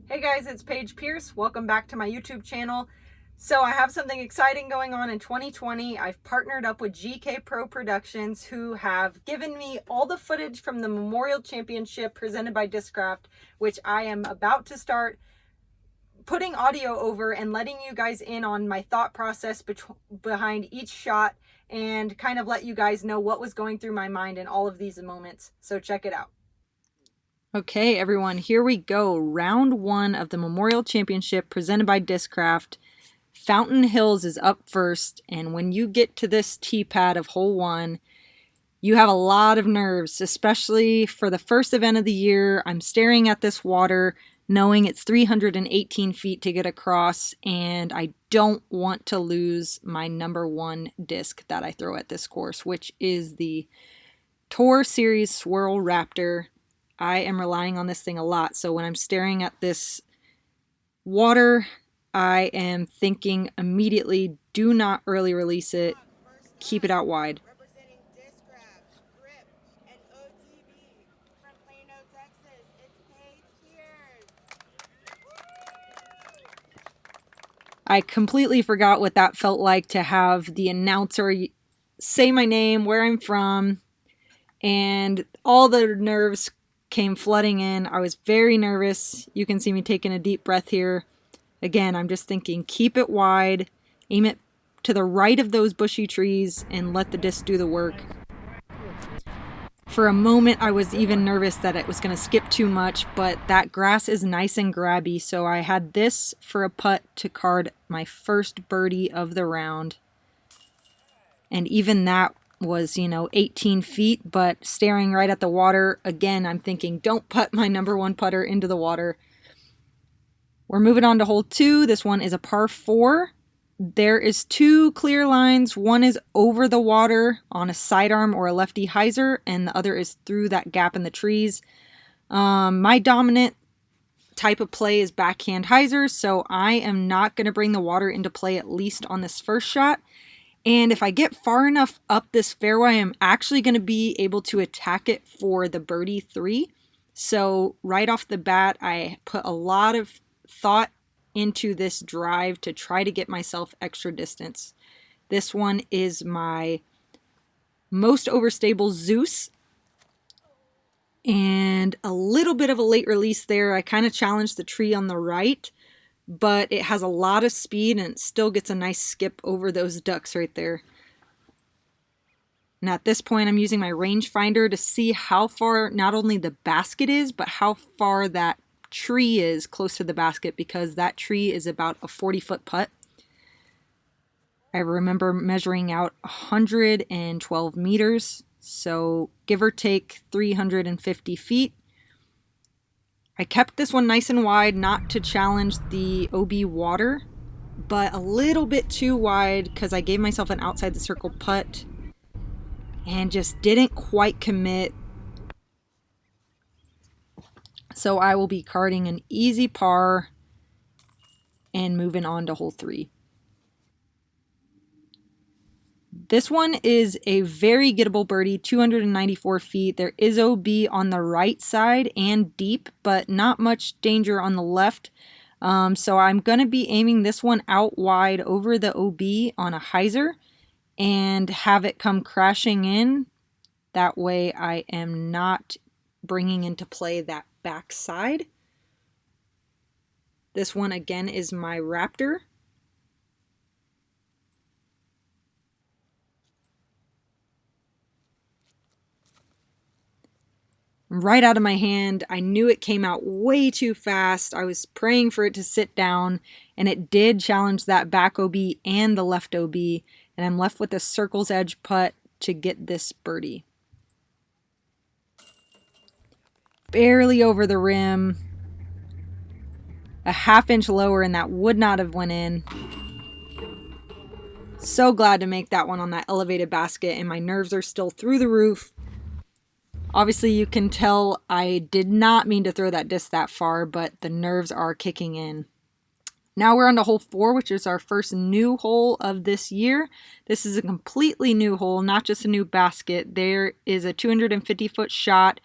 Hey guys, it's Paige Pierce. Welcome back to my YouTube channel. So I have something exciting going on in 2020. I've partnered up with GKPro Productions, who have given me all the footage from the Memorial Championship presented by Discraft, which I am about to start putting audio over and letting you guys in on my thought process behind each shot and kind of let you guys know what was going through my mind in all of these moments. So check it out. Okay, everyone, here we go. Round one of the Memorial Championship presented by Discraft. Fountain Hills is up first, and when you get to this tee pad of hole one, you have a lot of nerves, especially for the first event of the year. I'm staring at this water, knowing it's 318 feet to get across, and I don't want to lose my number one disc that I throw at this course, which is the Tour Series Swirl Raptor. I am relying on this thing a lot, so when I'm staring at this water, I am thinking immediately, do not early release it, keep it out wide. Representing Discraft, Grip, and OTB from Plano, Texas, it's Paige Pierce. I completely forgot what that felt like to have the announcer say my name, where I'm from, and all the nerves came flooding in. I was very nervous. You can see me taking a deep breath here. Again, I'm just thinking, keep it wide, aim it to the right of those bushy trees, and let the disc do the work. For a moment, I was even nervous that it was going to skip too much, but that grass is nice and grabby, so I had this for a putt to card my first birdie of the round. And even that was, 18 feet, but staring right at the water, again, I'm thinking, don't putt my number one putter into the water. We're moving on to hole two. This one is a par 4. There is 2 clear lines. One is over the water on a sidearm or a lefty hyzer, and the other is through that gap in the trees. My dominant type of play is backhand hyzers, so I am not going to bring the water into play, at least on this first shot. And if I get far enough up this fairway, I'm actually going to be able to attack it for the birdie 3. So right off the bat, I put a lot of thought into this drive to try to get myself extra distance. This one is my most overstable Zeus. And a little bit of a late release there. I kind of challenged the tree on the right, but it has a lot of speed and it still gets a nice skip over those ducks right there. And at this point, I'm using my rangefinder to see how far not only the basket is, but how far that tree is close to the basket, because that tree is about a 40-foot putt. I remember measuring out 112 meters, so give or take 350 feet. I kept this one nice and wide, not to challenge the OB water, but a little bit too wide because I gave myself an outside the circle putt and just didn't quite commit. So I will be carding an easy par and moving on to hole 3. This one is a very gettable birdie, 294 feet. There is OB on the right side and deep, but not much danger on the left. So I'm going to be aiming this one out wide over the OB on a hyzer and have it come crashing in. That way I am not bringing into play that back side. This one again is my Raptor. Right out of my hand. I knew it came out way too fast. I was praying for it to sit down, and it did challenge that back OB and the left OB, and I'm left with a circle's edge putt to get this birdie. Barely over the rim. A half-inch lower, and that would not have went in. So glad to make that one on that elevated basket, and my nerves are still through the roof. Obviously, you can tell I did not mean to throw that disc that far, but the nerves are kicking in. Now we're on to hole 4, which is our first new hole of this year. This is a completely new hole, not just a new basket. There is a 250-foot shot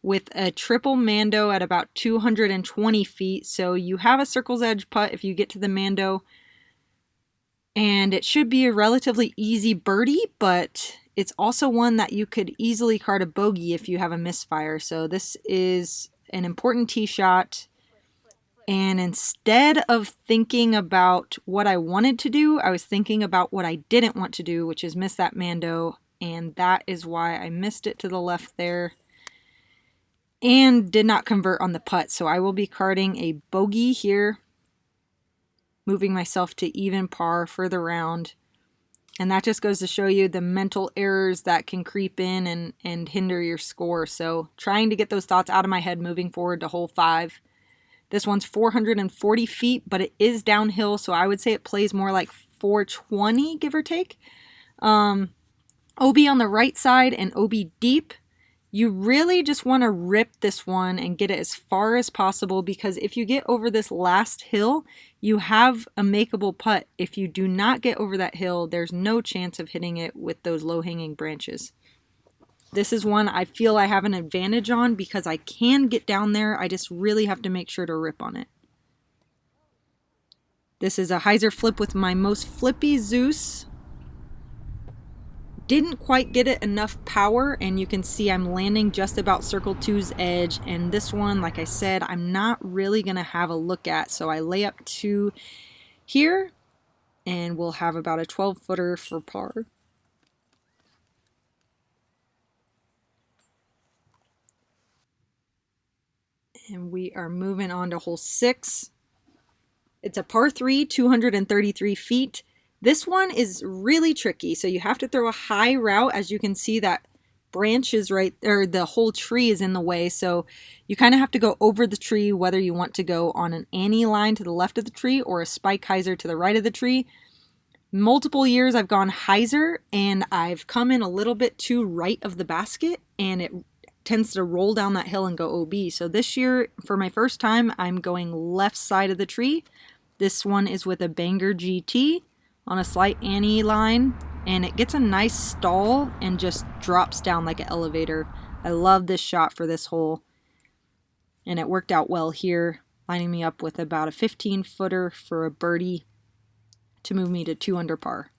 with a triple mando at about 220 feet. So you have a circle's edge putt if you get to the mando. And it should be a relatively easy birdie, but it's also one that you could easily card a bogey if you have a misfire. So this is an important tee shot. And instead of thinking about what I wanted to do, I was thinking about what I didn't want to do, which is miss that mando. And that is why I missed it to the left there and did not convert on the putt. So I will be carding a bogey here, moving myself to even par for the round. And that just goes to show you the mental errors that can creep in and hinder your score. So trying to get those thoughts out of my head moving forward to hole 5. This one's 440 feet, but it is downhill, so I would say it plays more like 420, give or take. OB on the right side and OB deep. You really just want to rip this one and get it as far as possible, because if you get over this last hill, you have a makeable putt. If you do not get over that hill, there's no chance of hitting it with those low-hanging branches. This is one I feel I have an advantage on because I can get down there. I just really have to make sure to rip on it. This is a hyzer flip with my most flippy Zeus. Didn't quite get it enough power, and you can see I'm landing just about circle 2's edge. And this one, like I said, I'm not really going to have a look at. So I lay up 2 here, and we'll have about a 12-footer for par. And we are moving on to hole 6. It's a par 3, 233 feet. This one is really tricky, so you have to throw a high route. As you can see, that branch is right, or the whole tree is in the way, so you kind of have to go over the tree, whether you want to go on an Annie line to the left of the tree or a spike hyzer to the right of the tree. Multiple years I've gone hyzer, and I've come in a little bit too right of the basket, and it tends to roll down that hill and go OB. So this year, for my first time, I'm going left side of the tree. This one is with a Banger GT on a slight Annie line, and it gets a nice stall and just drops down like an elevator. I love this shot for this hole, and it worked out well here, lining me up with about a 15-footer for a birdie to move me to 2 under par.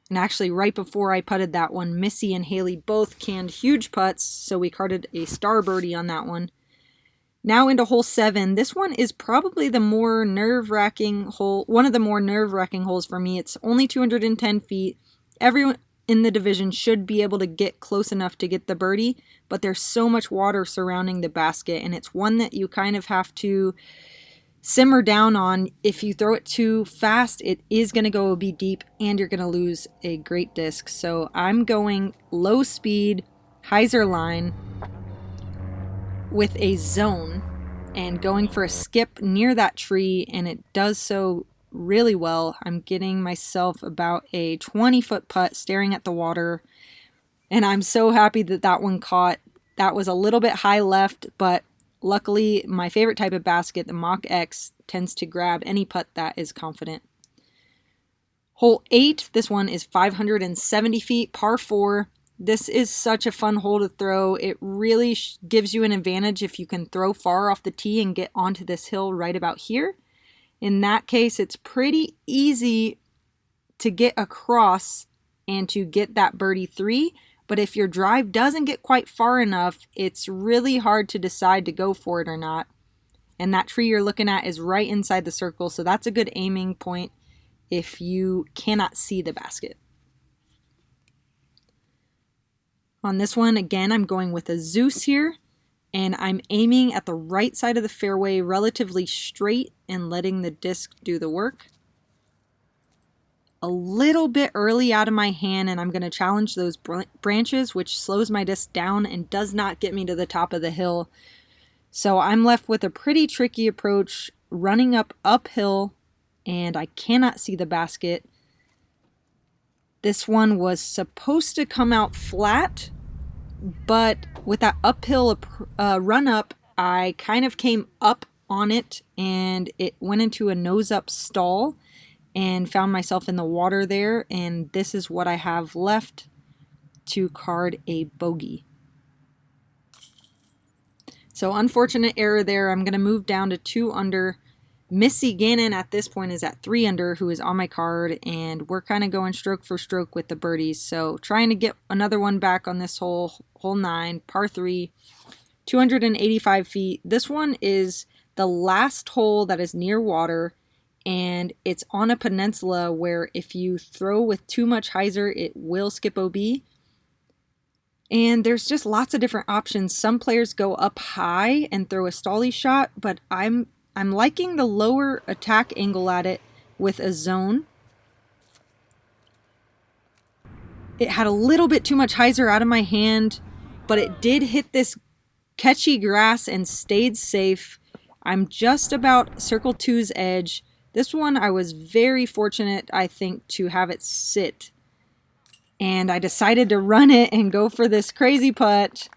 And actually, right before I putted that one, Missy and Haley both canned huge putts, so we carded a star birdie on that one. Now into hole 7. This one is probably the more nerve-wracking hole, one of the more nerve-wracking holes for me. It's only 210 feet. Everyone in the division should be able to get close enough to get the birdie, but there's so much water surrounding the basket, and it's one that you kind of have to simmer down on. If you throw it too fast, it is going to go be deep, and you're going to lose a great disc. So I'm going low speed, hyzer line with a zone and going for a skip near that tree, and it does so really well. I'm getting myself about a 20-foot putt staring at the water, and I'm so happy that that one caught. That was a little bit high left, but luckily my favorite type of basket, the Mach X, tends to grab any putt that is confident. Hole 8, this one is 570 feet, par 4. This is such a fun hole to throw. It really gives you an advantage if you can throw far off the tee and get onto this hill right about here. In that case, it's pretty easy to get across and to get that birdie 3. But if your drive doesn't get quite far enough, it's really hard to decide to go for it or not. And that tree you're looking at is right inside the circle, so that's a good aiming point if you cannot see the basket. On this one, again, I'm going with a Zeus here, and I'm aiming at the right side of the fairway relatively straight and letting the disc do the work. A little bit early out of my hand, and I'm going to challenge those branches, which slows my disc down and does not get me to the top of the hill. So I'm left with a pretty tricky approach, running uphill, and I cannot see the basket. This one was supposed to come out flat, but with that uphill run up, I kind of came up on it, and it went into a nose up stall. and found myself in the water there, and this is what I have left to card a bogey. So unfortunate error there. I'm going to move down to 2 under. Missy Gannon at this point is at 3 under, who is on my card, and we're kind of going stroke for stroke with the birdies. So trying to get another one back on this hole 9, par 3, 285 feet. This one is the last hole that is near water, and it's on a peninsula where if you throw with too much hyzer, it will skip OB. And there's just lots of different options. Some players go up high and throw a stolly shot, but I'm liking the lower attack angle at it with a zone. It had a little bit too much hyzer out of my hand, but it did hit this catchy grass and stayed safe. I'm just about circle 2's edge. This one I was very fortunate, I think, to have it sit. And I decided to run it and go for this crazy putt.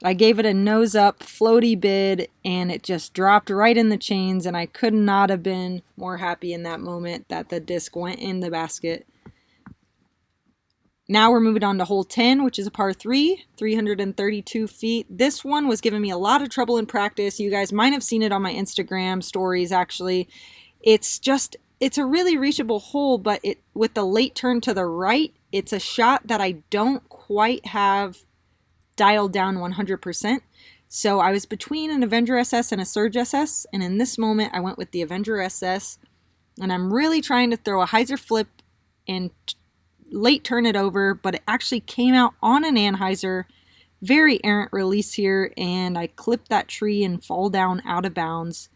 I gave it a nose up floaty bid, and it just dropped right in the chains, and I could not have been more happy in that moment that the disc went in the basket. Now we're moving on to hole 10, which is a par 3, 332 feet. This one was giving me a lot of trouble in practice. You guys might have seen it on my Instagram stories, actually. It's a really reachable hole, but with the late turn to the right, it's a shot that I don't quite have dialed down 100%. So I was between an Avenger SS and a Surge SS, and in this moment I went with the Avenger SS, and I'm really trying to throw a hyzer flip and late turn it over, but it actually came out on an anhyzer. Very errant release here, and I clip that tree and fall down out of bounds.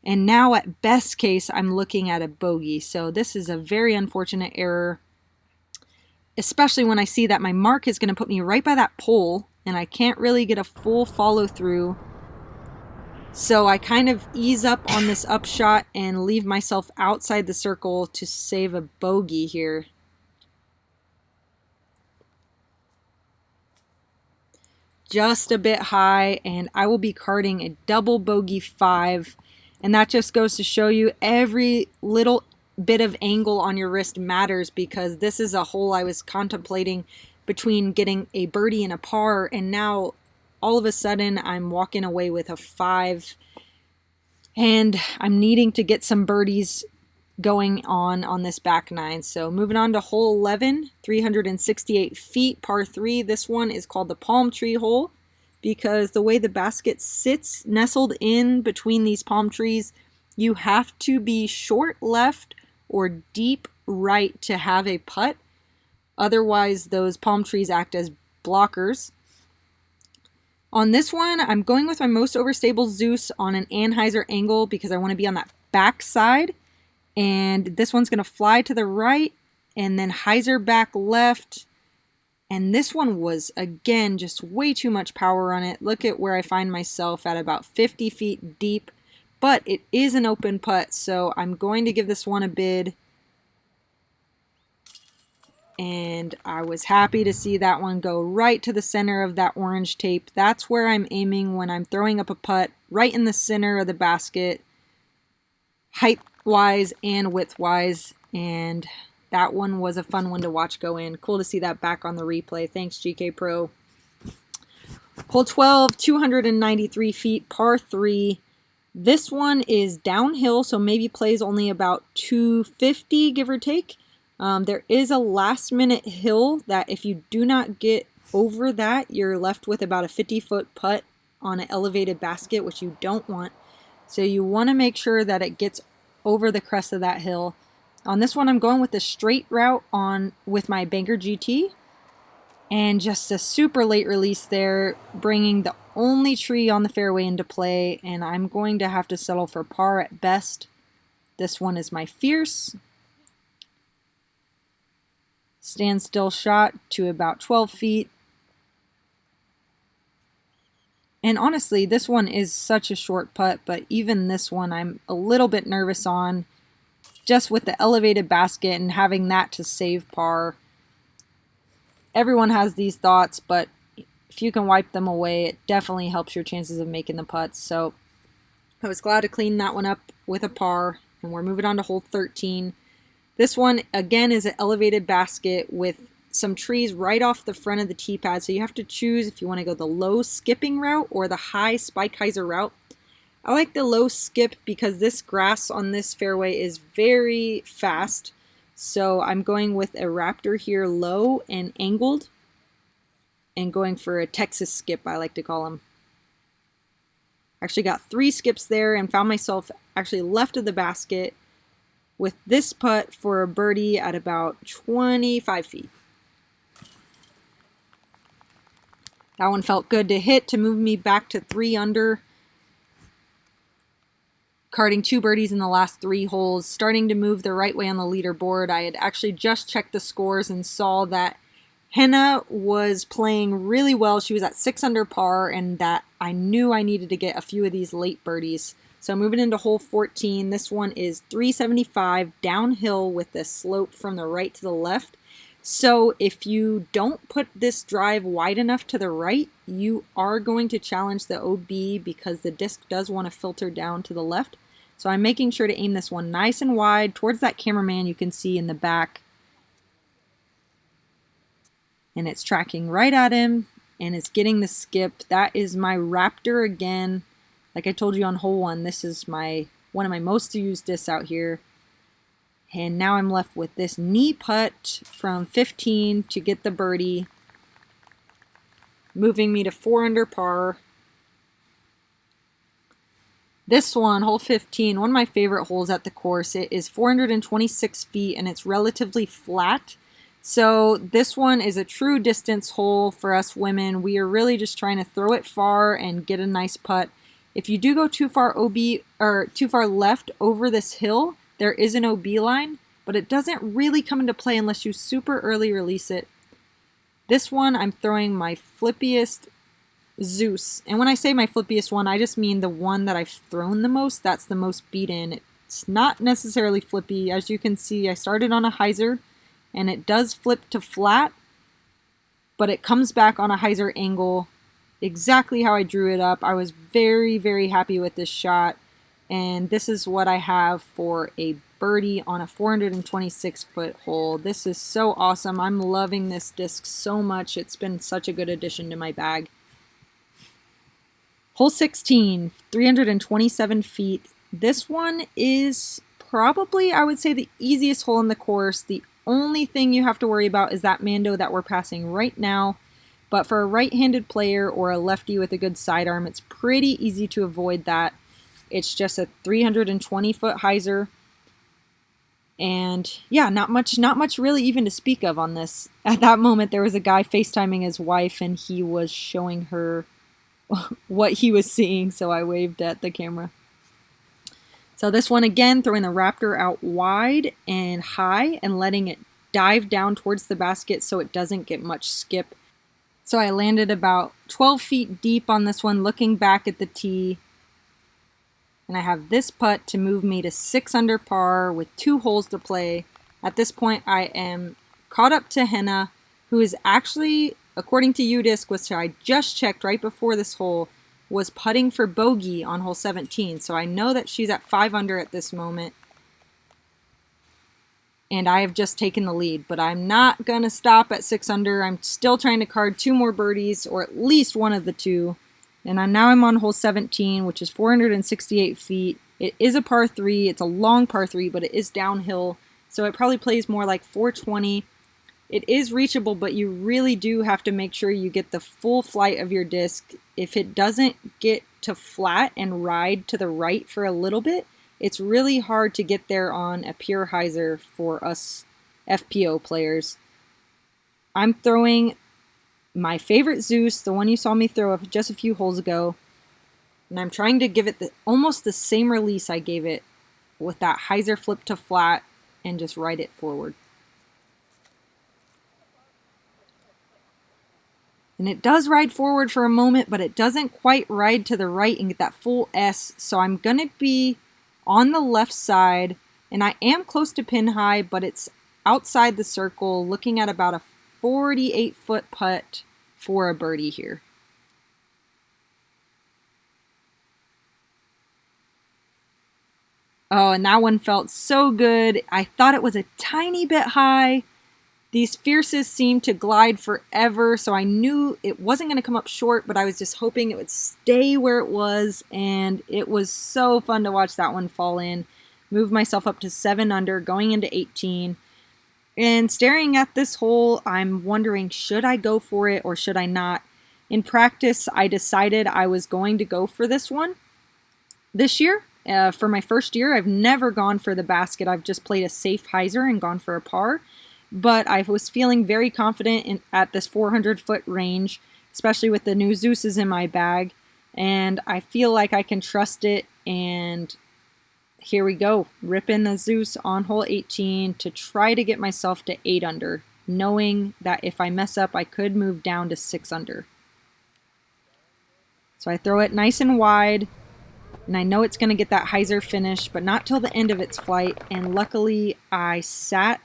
And now at best case, I'm looking at a bogey. So this is a very unfortunate error, especially when I see that my mark is going to put me right by that pole and I can't really get a full follow through. So I kind of ease up on this upshot and leave myself outside the circle to save a bogey here. Just a bit high, and I will be carding a double bogey 5. And that just goes to show you every little bit of angle on your wrist matters, because this is a hole I was contemplating between getting a birdie and a par, and now all of a sudden I'm walking away with a 5, and I'm needing to get some birdies going on this back 9. So moving on to hole 11, 368 feet, par 3. This one is called the palm tree hole because the way the basket sits nestled in between these palm trees, you have to be short left or deep right to have a putt. Otherwise, those palm trees act as blockers. On this one, I'm going with my most overstable Zeus on an anhyzer angle because I want to be on that back side. And this one's going to fly to the right and then hyzer back left. And this one was, again, just way too much power on it. Look at where I find myself at about 50 feet deep. But it is an open putt, so I'm going to give this one a bid. And I was happy to see that one go right to the center of that orange tape. That's where I'm aiming when I'm throwing up a putt, right in the center of the basket, height-wise and width-wise. And that one was a fun one to watch go in. Cool to see that back on the replay. Thanks, GKPro. Hole 12, 293 feet, par 3. This one is downhill, so maybe plays only about 250, give or take. There is a last-minute hill that if you do not get over that, you're left with about a 50-foot putt on an elevated basket, which you don't want. So you want to make sure that it gets over the crest of that hill. On this one, I'm going with the straight route with my Banker GT. And just a super late release there, bringing the only tree on the fairway into play. And I'm going to have to settle for par at best. This one is my Fierce. Standstill shot to about 12 feet. And honestly, this one is such a short putt, but even this one I'm a little bit nervous on, just with the elevated basket and having that to save par. Everyone has these thoughts, but if you can wipe them away, it definitely helps your chances of making the putts. So I was glad to clean that one up with a par, and we're moving on to hole 13. This one, again, is an elevated basket with some trees right off the front of the tee pad. So you have to choose if you want to go the low skipping route or the high spike hyzer route. I like the low skip because this grass on this fairway is very fast. So I'm going with a Raptor here, low and angled, and going for a Texas skip, I like to call them. Actually got 3 skips there and found myself actually left of the basket with this putt for a birdie at about 25 feet. That one felt good to hit to move me back to 3 under. Carding 2 birdies in the last 3 holes, starting to move the right way on the leaderboard. I had actually just checked the scores and saw that Henna was playing really well. She was at 6 under par, and that I knew I needed to get a few of these late birdies. So moving into hole 14, this one is 375 downhill with the slope from the right to the left. So if you don't put this drive wide enough to the right, you are going to challenge the OB because the disc does want to filter down to the left. So I'm making sure to aim this one nice and wide towards that cameraman you can see in the back. And it's tracking right at him and it's getting the skip. That is my Raptor again. Like I told you on hole 1, this is one of my most used discs out here. And now I'm left with this knee putt from 15 to get the birdie, moving me to 4 under par. This one, hole 15, one of my favorite holes at the course. It is 426 feet and it's relatively flat. So this one is a true distance hole for us women. We are really just trying to throw it far and get a nice putt. If you do go too far OB or too far left over this hill, there is an OB line, but it doesn't really come into play unless you super early release it. This one, I'm throwing my flippiest Zeus. And when I say my flippiest one, I just mean the one that I've thrown the most. That's the most beaten. It's not necessarily flippy. As you can see, I started on a hyzer, and it does flip to flat, but it comes back on a hyzer angle exactly how I drew it up. I was very, very happy with this shot. And this is what I have for a birdie on a 426-foot hole. This is so awesome. I'm loving this disc so much. It's been such a good addition to my bag. Hole 16, 327 feet. This one is probably, I would say, the easiest hole in the course. The only thing you have to worry about is that Mando that we're passing right now. But for a right-handed player or a lefty with a good sidearm, it's pretty easy to avoid that. It's just a 320-foot hyzer. And yeah, not much really even to speak of on this. At that moment, there was a guy FaceTiming his wife, and he was showing her what he was seeing, so I waved at the camera. So this one, again, throwing the Raptor out wide and high and letting it dive down towards the basket so it doesn't get much skip. So I landed about 12 feet deep on this one, looking back at the tee. And I have this putt to move me to 6 under par with 2 holes to play. At this point, I am caught up to Henna, who is actually, according to UDisc, which I just checked right before this hole, was putting for bogey on hole 17. So I know that she's at 5 under at this moment. And I have just taken the lead, but I'm not going to stop at 6 under. I'm still trying to card 2 more birdies, or at least one of the 2. And now I'm on hole 17, which is 468 feet. It is a par 3. It's a long par 3, but it is downhill. So it probably plays more like 420. It is reachable, but you really do have to make sure you get the full flight of your disc. If it doesn't get to flat and ride to the right for a little bit, it's really hard to get there on a pure hyzer for us FPO players. I'm throwing my favorite Zeus, the one you saw me throw up just a few holes ago, and I'm trying to give it almost the same release I gave it with that hyzer flip to flat and just ride it forward. And it does ride forward for a moment, but it doesn't quite ride to the right and get that full S. So I'm going to be on the left side, and I am close to pin high, but it's outside the circle, looking at about a 48-foot putt for a birdie here. Oh, and that one felt so good. I thought it was a tiny bit high. These fierces seemed to glide forever, so I knew it wasn't going to come up short, but I was just hoping it would stay where it was, and it was so fun to watch that one fall in. Moved myself up to 7 under, going into 18. And staring at this hole, I'm wondering, should I go for it or should I not? In practice, I decided I was going to go for this one this year. For my first year, I've never gone for the basket. I've just played a safe hyzer and gone for a par. But I was feeling very confident at this 400-foot range, especially with the new Zeus's in my bag. And I feel like I can trust it. And here we go. Rip in the Zeus on hole 18 to try to get myself to 8 under, knowing that if I mess up, I could move down to 6 under. So I throw it nice and wide. And I know it's going to get that hyzer finish, but not till the end of its flight. And luckily, I sat.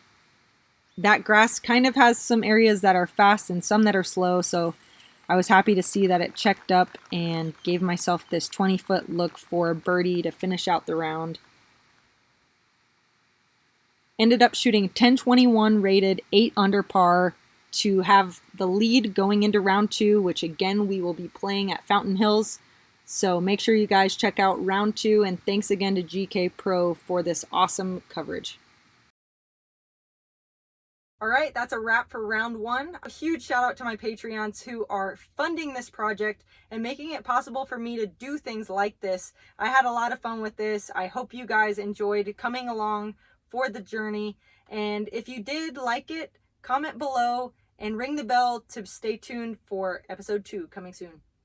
That grass kind of has some areas that are fast and some that are slow, so I was happy to see that it checked up and gave myself this 20-foot look for a birdie to finish out the round. Ended up shooting 1021 rated, 8 under par to have the lead going into round 2, which again we will be playing at Fountain Hills. So make sure you guys check out round 2, and thanks again to GKPro for this awesome coverage. All right, that's a wrap for round 1. A huge shout out to my Patreons who are funding this project and making it possible for me to do things like this. I had a lot of fun with this. I hope you guys enjoyed coming along for the journey. And if you did like it, comment below and ring the bell to stay tuned for episode 2 coming soon.